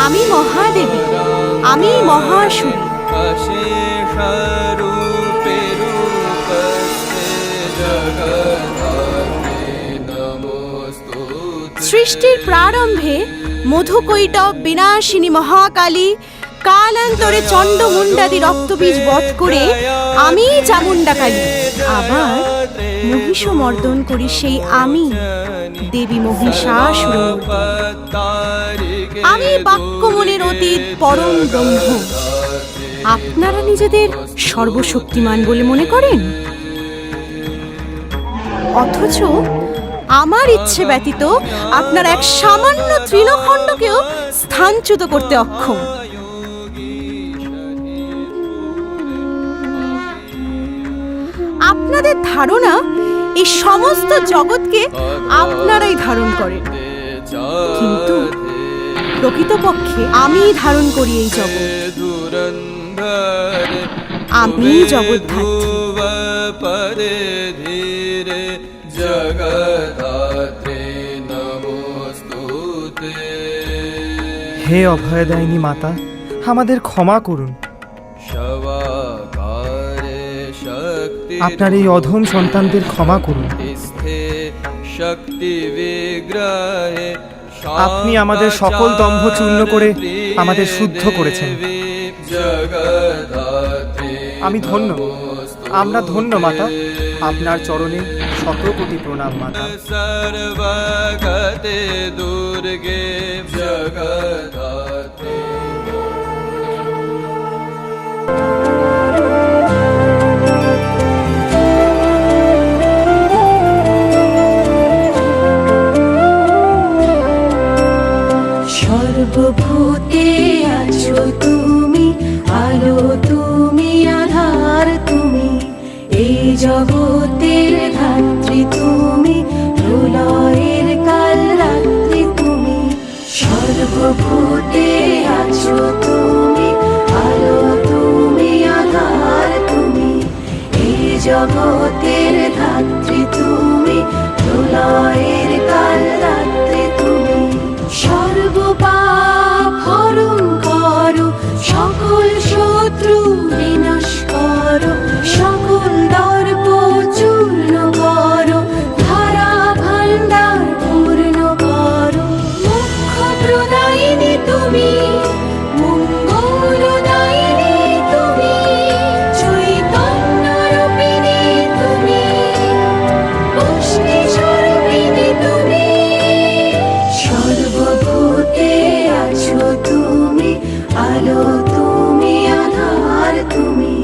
আমি মহাদেবী, আমি মহাসুরী। সৃষ্টির প্রারম্ভে মধুকৈটব বিনাশিনী মহাকালী কালান্তরে চণ্ডমুণ্ডাদি রক্তবীজ বধ করে আমি চামুণ্ডা কালী আবার মহিষমর্দন করি সেই আমি দেবী মহিষাসুর। আমি বাক্যমনের অতীত পরম ব্রহ্ম। আপনারা নিজেদের সর্বশক্তিমান বলে মনে করেন, অথচ আমার ইচ্ছে ব্যতীত আপনার এক সামান্য তৃণখণ্ডকেও স্থানচ্যুত করতে অক্ষম। আপনাদের ধারণা এই সমস্ত জগৎকে আপনারাই ধারণ করেন, কিন্তু প্রকৃতপক্ষে আমি ধারণ করি এই জগৎ। আমি জগদ্ধাত্রী। হে অভয়দায়িনী মাতা, আমাদের ক্ষমা করুন। আপনার এই অধম সন্তানদের ক্ষমা করুন। আপনি আমাদের সকল দম্ভ চূর্ণ করে আমাদের শুদ্ধ করেছেন। আমি ধন্য, আমরা ধন্য মাতা। আপনার চরণে শত কোটি প্রণাম মাতা। সর্বগতে দুর্গে জগদ্ধাত্রী। সর্বভূতে আছো তুমি, আলো তুমি, আধার তুমি, এই জগতের ধাত্রী তুমি, প্রলয়ের কাল রাত্রি তুমি। সর্বভূতে আছো তুমি, আলো তুমি, আধার তুমি, এই জগতের ধাত্রী তুমি, প্রলয়ের কাল রাত্রি তুমি। সর্বপাপ হরণ করো, সকল শত্রু বিনাশ করো, সকল দর্প চূর্ণ করো, ধারা ভাণ্ডার পূর্ণ করো। মুখ্য প্রদায়িনী তুমি, মঙ্গলদায়িনী তুমি, চৈতন্য রূপিণী তুমি, পুষ্টি স্বরূপিণী তুমি। সর্বভূতে আছো তুমি, আলো তুমি, আধার তুমি,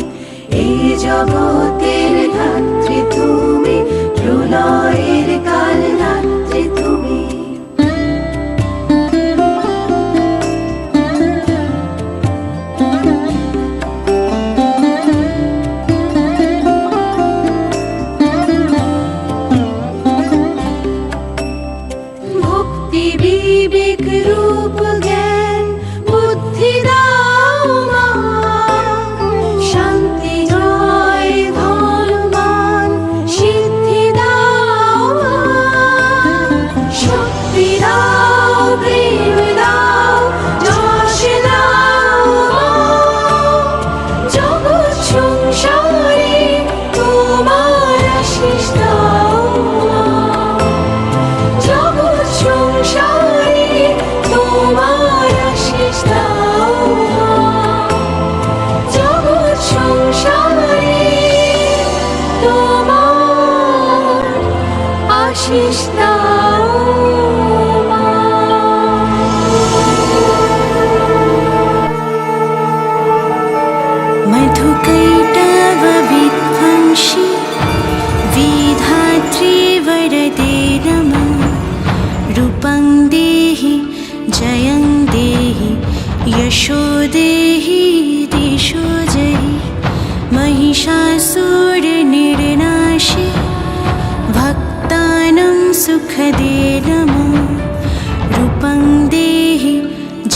এই জগতের ধাত্রী তুমি, প্রলয়ের কাল রাত্রি তুমি। ভক্তি বিবেক রূপ জ্ঞান বুদ্ধি দাও মা, শান্তি জয় ধন মান সিদ্ধি দাও মা। শক্তি দাও, প্রেম দাও, যশ দাও মা। জগৎ সংসারে তোমার আশিস দাও মা। জগৎ সংসারে তোমার আশিস দাও মা। জগৎ সংসারে তোমার আশিস দাও মা। মধুকৈটব বিধ্বংসী विधात्री वरदे नमः। रूपं देहि जयं देहि यशो देहि दिशो जहि। महिषासुरनिर्नाशि भक्तानां सुखदे नमः। रूपं देहि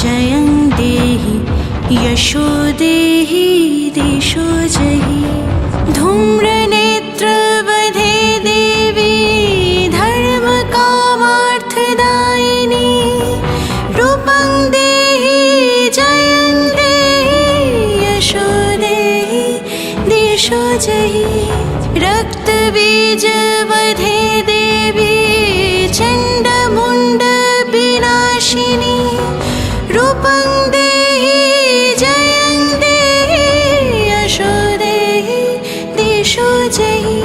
जयं देहि यशो देहि दिशो जहि। धूम्रनेत्रवधे देवी धर्मकामार्थदायिनी। रूपं देहि देशो जयि रक्त बीज वधे देवी चंड मुंड विनाशिनी रूपं देहि जयं देहि यशो देहि देशो जयि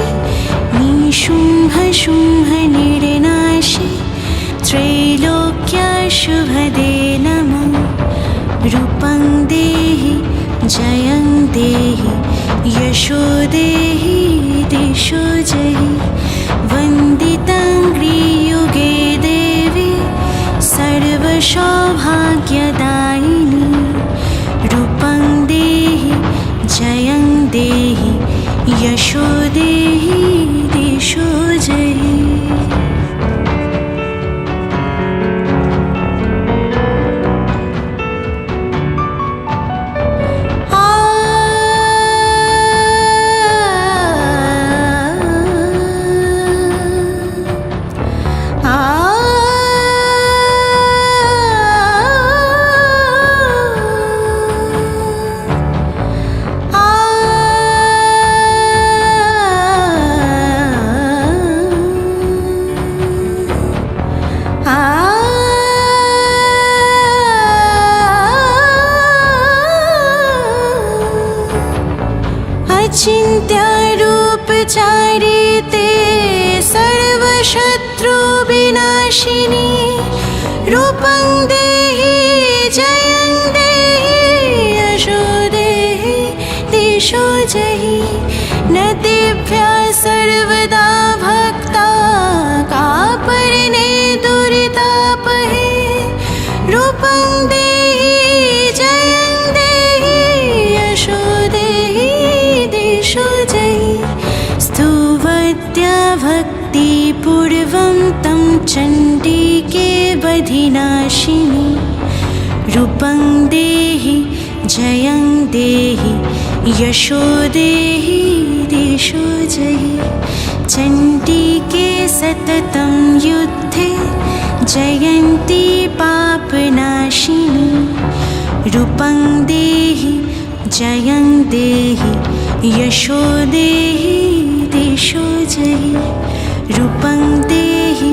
निशुंभ शुंभ निर्नाशि त्रैलोक्य शुभदे नमः रूपं देहि जयं देहि यशो देहि देशो जयि वन्दिताङ्घ्रियुगे देवी सर्वसौभाग्यदायिनी रूपं देहि जयं देहि यशो देहि देशो जयि चिन्त्यारूपचारिते सर्वशत्रुविनाशिनी रूपं देहि जयं देहि यशो देहि देशो जयि नदिभ्यः सर्वदा भक्ता कापरिणे दुरितापहे रूपं देहि जयं देहि यशो देहि देशो जयि स्तुवत्या भक्तिपूर्वं तं चण्डिके वधिनाशिनी रूपं देहि जयं देहि यशो देहि देशो जयि चण्डिके सततं युद्धे जयन्ती पापनाशिनी रूपं देहि जयं देहि यशो देहि देशो जयि रूपं देहि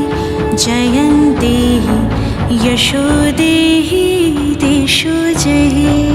जयं देहि यशो देहि देशो जयि